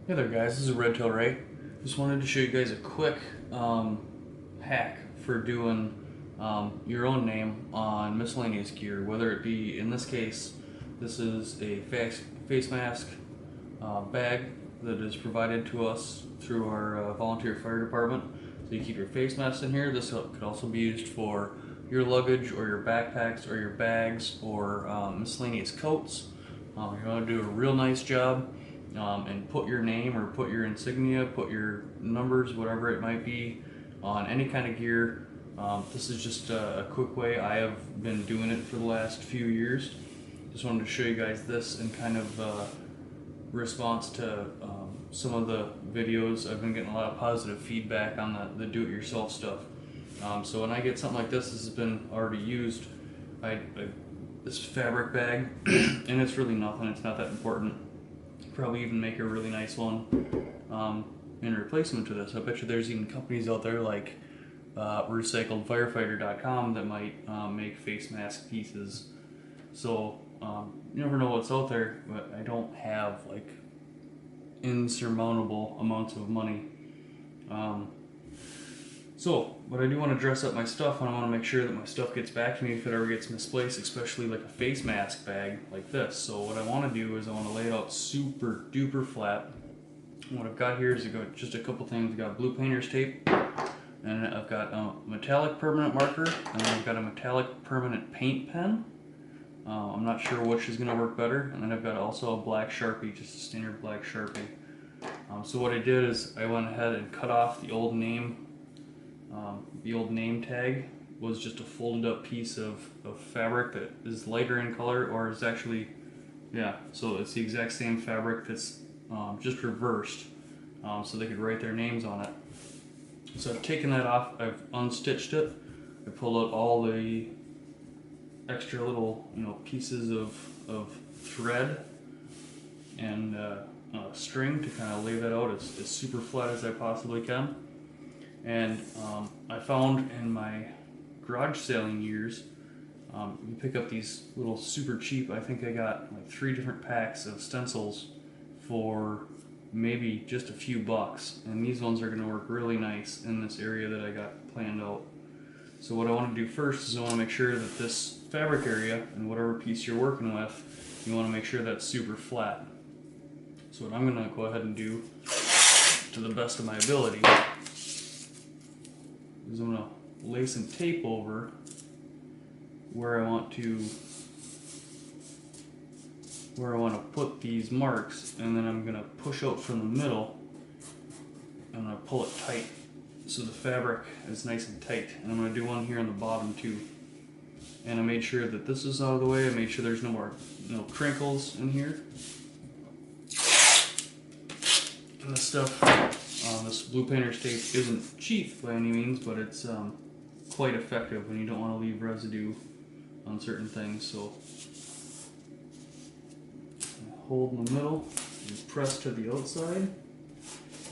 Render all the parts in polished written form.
Hey there guys, this is Red Tail Ray. Just wanted to show you guys a quick hack for doing your own name on miscellaneous gear, whether it be, in this case, this is a face mask bag that is provided to us through our volunteer fire department. So you keep your face mask in here. This could also be used for your luggage or your backpacks or your bags or miscellaneous coats. You're going to do a real nice job. And put your name or put your insignia, put your numbers, whatever it might be, on any kind of gear. This is just a quick way. I have been doing it for the last few years. Just wanted to show you guys this in kind of response to some of the videos. I've been getting a lot of positive feedback on the do-it-yourself stuff. So when I get something like this has been already used, this fabric bag, and it's really nothing, it's not that important. Probably even make a really nice one in replacement to this. I bet you there's even companies out there like recycledfirefighter.com that might make face mask pieces. So you never know what's out there, but I don't have like insurmountable amounts of money. But I do want to dress up my stuff, and I want to make sure that my stuff gets back to me if it ever gets misplaced, especially like a face mask bag like this. So what I want to do is I want to lay it out super duper flat. And what I've got here is I've got just a couple things. I've got blue painter's tape, and I've got a metallic permanent marker, and then I've got a metallic permanent paint pen. I'm not sure which is going to work better. And then I've got also a black Sharpie, just a standard black Sharpie. So what I did is I went ahead and cut off the old name. The old name tag was just a folded up piece of fabric that is lighter in color, or is actually, yeah, so it's the exact same fabric that's just reversed, so they could write their names on it. So I've taken that off, I've unstitched it, I pulled out all the extra little pieces of thread and string to kind of lay that out as super flat as I possibly can. And I found in my garage sailing years, you pick up these little super cheap, I think I got like 3 different packs of stencils for maybe just a few bucks, and these ones are going to work really nice in this area that I got planned out. So what I want to do first is I want to make sure that this fabric area, and whatever piece you're working with, you want to make sure that's super flat. So what I'm going to go ahead and do, to the best of my ability, is I'm going to lay some tape over where I want to put these marks, and then I'm going to push out from the middle. I'm going to pull it tight so the fabric is nice and tight, and I'm going to do one here on the bottom too. And I made sure that this is out of the way. I made sure there's no crinkles in here. And this stuff, this blue painter's tape isn't cheap by any means, but it's quite effective when you don't want to leave residue on certain things. So hold in the middle and press to the outside,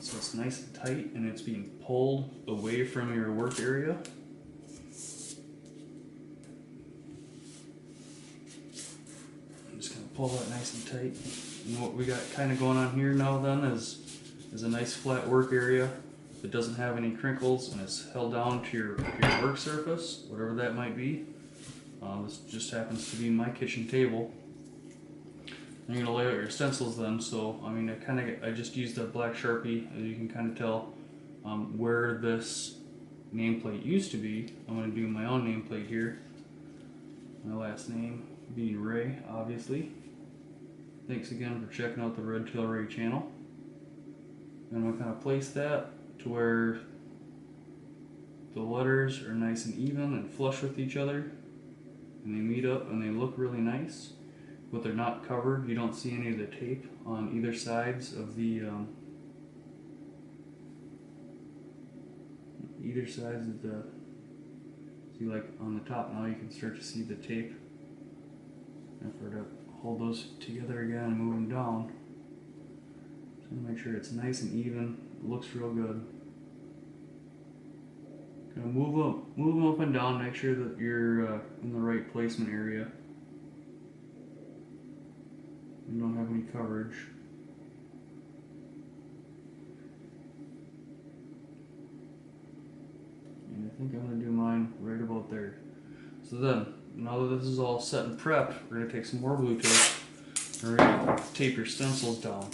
so it's nice and tight and it's being pulled away from your work area. I'm just going to pull that nice and tight. And what we got kind of going on here now then is a nice flat work area that doesn't have any crinkles and is held down to your work surface, whatever that might be. This just happens to be my kitchen table. And you're going to lay out your stencils then. So I mean, I just used a black Sharpie, as you can kind of tell, where this nameplate used to be. I'm going to do my own nameplate here. My last name being Ray, obviously. Thanks again for checking out the Red Tail Ray channel. And I'm going to kind of place that to where the letters are nice and even and flush with each other, and they meet up and they look really nice, but they're not covered. You don't see any of the tape on either sides of the see, like on the top now you can start to see the tape. And if we're to hold those together again and move them down, make sure it's nice and even. It looks real good. Gonna move them up and down. Make sure that you're in the right placement area. You don't have any coverage. think I'm going to do mine right about there. So then, now that this is all set and prepped, we're going to take some more blue tape and we're going to tape your stencils down.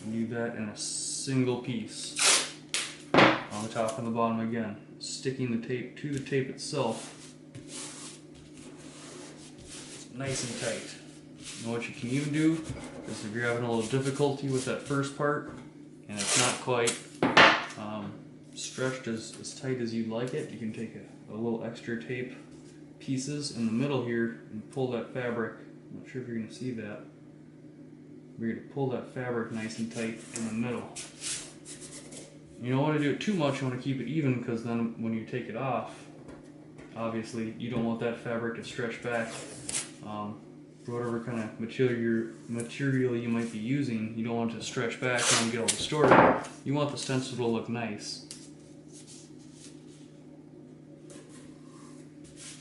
And do that in a single piece on the top and the bottom again, sticking the tape to the tape itself nice and tight. And what you can even do is if you're having a little difficulty with that first part and it's not quite stretched as tight as you'd like it, you can take a little extra tape pieces in the middle here and pull that fabric. I'm not sure if you're going to see that. We're going to pull that fabric nice and tight in the middle. You don't want to do it too much, you want to keep it even, because then when you take it off, obviously you don't want that fabric to stretch back. For whatever kind of material you might be using, you don't want it to stretch back and then get all distorted. You want the stencil to look nice.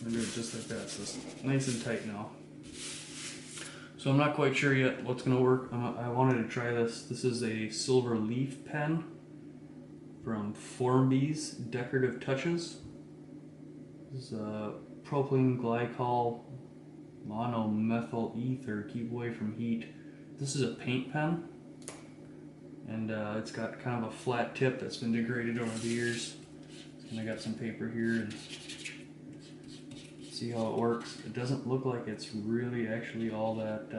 And do it just like that, so it's nice and tight now. So I'm not quite sure yet what's going to work. I wanted to try this. This is a silver leaf pen from Formby's Decorative Touches. This is a propylene glycol monomethyl ether, keep away from heat. This is a paint pen, and it's got kind of a flat tip that's been degraded over the years. And I got some paper here and see how it works. It doesn't look like it's really actually all that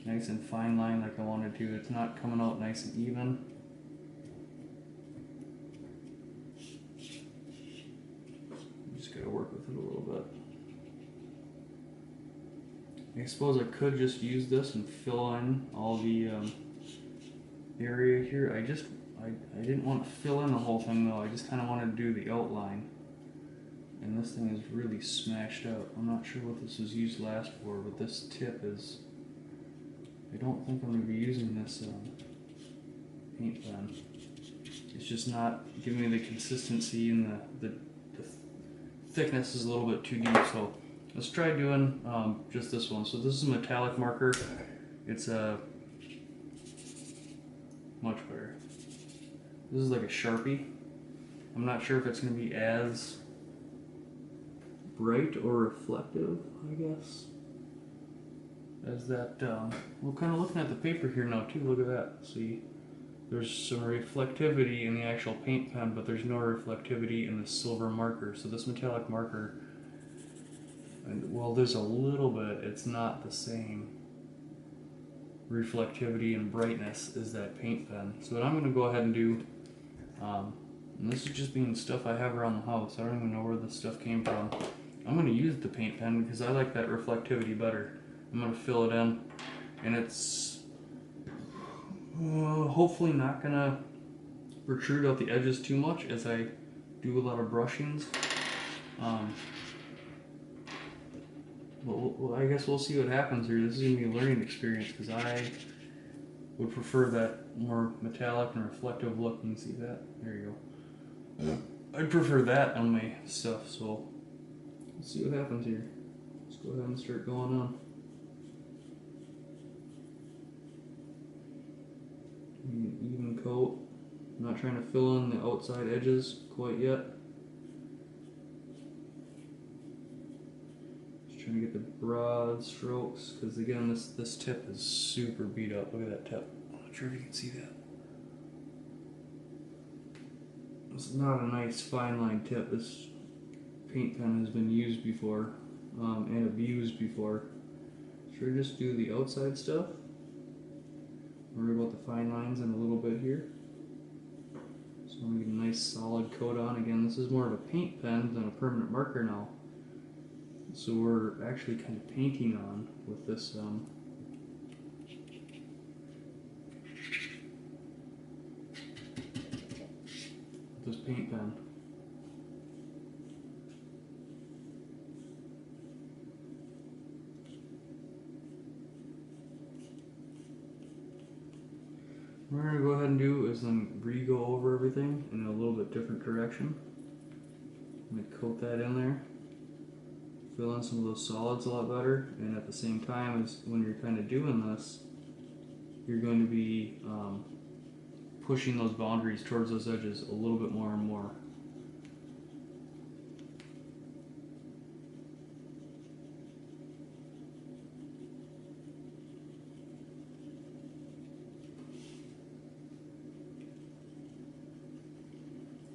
nice and fine line like I wanted to. It's not coming out nice and even. Just gotta work with it a little bit. I suppose I could just use this and fill in all the area here. I didn't want to fill in the whole thing though. I just kind of wanted to do the outline. And this thing is really smashed out. I'm not sure what this was used last for, but this tip is... I don't think I'm going to be using this paint pen. It's just not giving me the consistency, and the thickness is a little bit too deep. So let's try doing just this one. So this is a metallic marker. It's much better. This is like a Sharpie. I'm not sure if it's going to be as bright or reflective, I guess, as that. We're kind of looking at the paper here now too. Look at that. See, there's some reflectivity in the actual paint pen, but there's no reflectivity in the silver marker. So this metallic marker, and well, there's a little bit. It's not the same reflectivity and brightness as that paint pen. So what I'm going to go ahead and do, and this is just being stuff I have around the house. I don't even know where this stuff came from. I'm going to use the paint pen because I like that reflectivity better. I'm going to fill it in, and it's hopefully not going to protrude out the edges too much as I do a lot of brushings. Well, I guess we'll see what happens here. This is going to be a learning experience because I would prefer that more metallic and reflective look. You can see that? There you go. I'd prefer that on my stuff, so let's see what happens here. Let's go ahead and start going on. An even coat. I'm not trying to fill in the outside edges quite yet. Just trying to get the broad strokes, because again, this tip is super beat up. Look at that tip. I'm not sure if you can see that. It's not a nice fine line tip. This paint pen has been used before and abused before. Should I just do the outside stuff? Worry about the fine lines and a little bit here. So I'm going to get a nice solid coat on. Again, this is more of a paint pen than a permanent marker now. So we're actually kind of painting on with this paint pen. What we're going to go ahead and do is then re-go over everything in a little bit different direction. I'm going to coat that in there. Fill in some of those solids a lot better, and at the same time as when you're kind of doing this, you're going to be pushing those boundaries towards those edges a little bit more and more.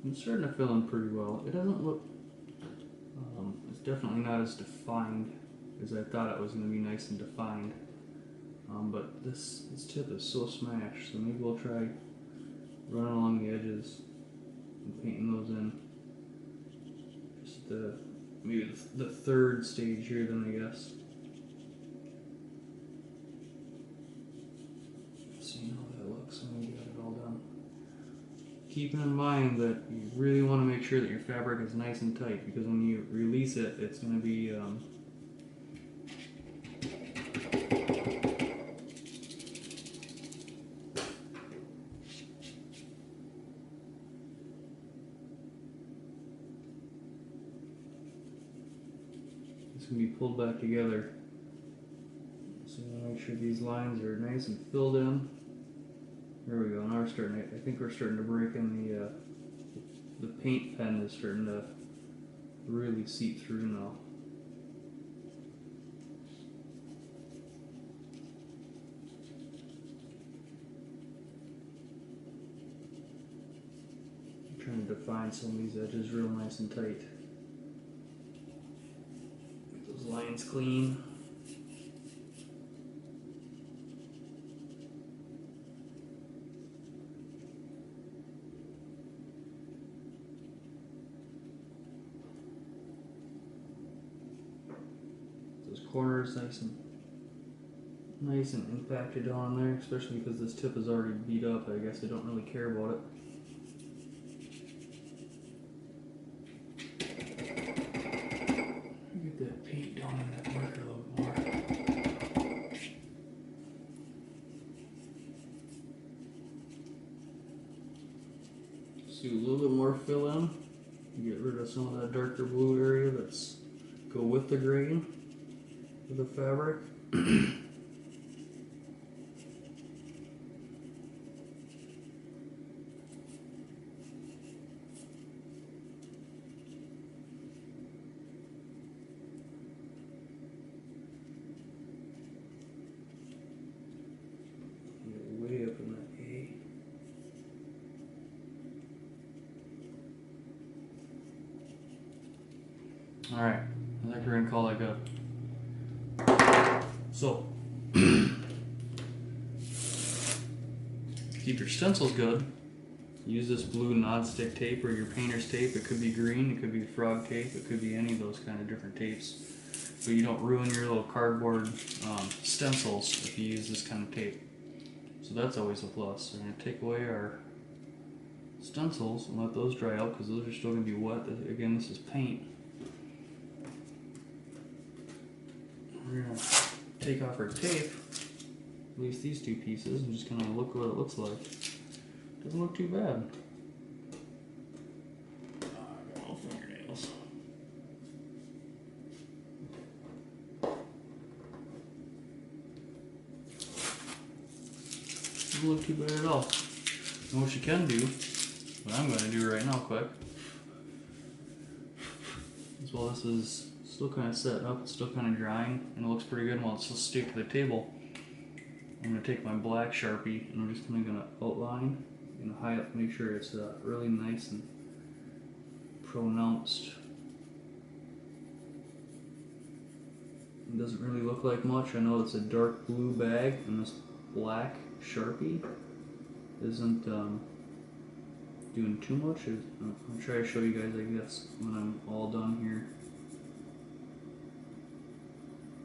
It's starting to fill in pretty well. It doesn't look, it's definitely not as defined as I thought it was going to be nice and defined. But this tip is so smashed, so maybe we'll try running along the edges and painting those in. Just maybe the third stage here then, I guess. See how that looks when we got it all done. Keeping in mind that you really want to make sure that your fabric is nice and tight, because when you release it, it's going to be it's going to be pulled back together. So you want to make sure these lines are nice and filled in. There we go. Now we're starting. I think we're starting to break in the paint pen is starting to really seep through now. I'm trying to define some of these edges real nice and tight. Get those lines clean. Corners nice and impacted on there, especially because this tip is already beat up. I guess I don't really care about it. Get that paint down in that marker a little bit more. Let's do a little bit more fill in. Get rid of some of that darker blue area that's go with the grain of the fabric. Way up in that A. Alright, I think we're going to call that good. So, keep your stencils good. Use this blue non-stick tape or your painter's tape. It could be green, it could be frog tape, it could be any of those kind of different tapes. But you don't ruin your little cardboard stencils if you use this kind of tape. So that's always a plus. We're going to take away our stencils and let those dry out because those are still going to be wet. Again, this is paint. We're going to take off our tape, at least these two pieces, and just kind of look what it looks like. Doesn't look too bad. I got little fingernails. Doesn't look too bad at all. And what you can do, what I'm going to do right now quick, is while this is still kind of set up, it's still kind of drying, and it looks pretty good while it's still stick to the table. I'm going to take my black Sharpie and I'm just going to outline and highlight, make sure it's really nice and pronounced. It doesn't really look like much. I know it's a dark blue bag, and this black Sharpie isn't doing too much. I'll try to show you guys, I guess, when I'm all done here.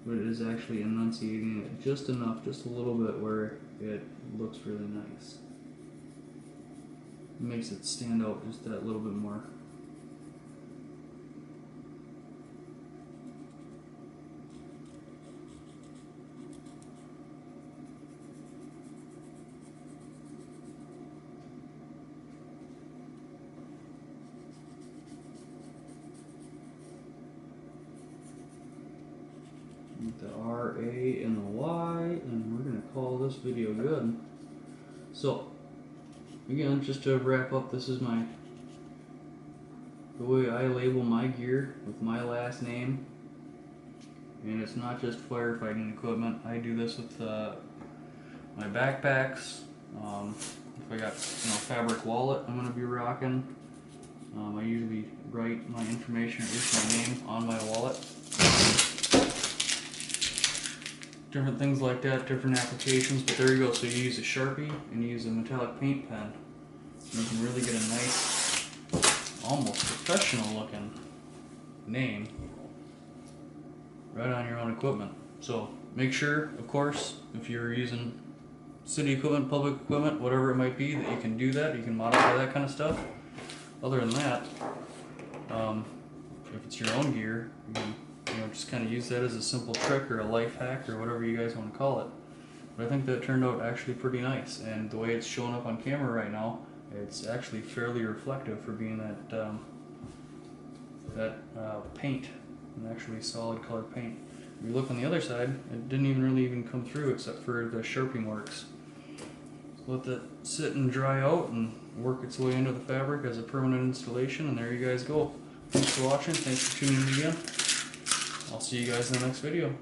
But it is actually enunciating it just enough, just a little bit, where it looks really nice. It makes it stand out just that little bit more. The R, A, and the Y, and we're going to call this video good. So, again, just to wrap up, this is the way I label my gear with my last name. And it's not just firefighting equipment. I do this with my backpacks. If I got fabric wallet I'm going to be rocking, I usually write my information, or at least my name, on my wallet. Different things like that, different applications, but there you go. So you use a Sharpie and you use a metallic paint pen. You can really get a nice, almost professional looking name right on your own equipment. So make sure, of course, if you're using city equipment, public equipment, whatever it might be, that you can do that. You can modify that kind of stuff. Other than that, if it's your own gear, you can just kind of use that as a simple trick or a life hack or whatever you guys want to call it. But I think that turned out actually pretty nice, and the way it's showing up on camera right now, it's actually fairly reflective for being that paint, an actually solid colored paint. If you look on the other side, it didn't even come through except for the sharping marks. So let that sit and dry out and work its way into the fabric as a permanent installation, and there you guys go. Thanks for watching, thanks for tuning in again. I'll see you guys in the next video.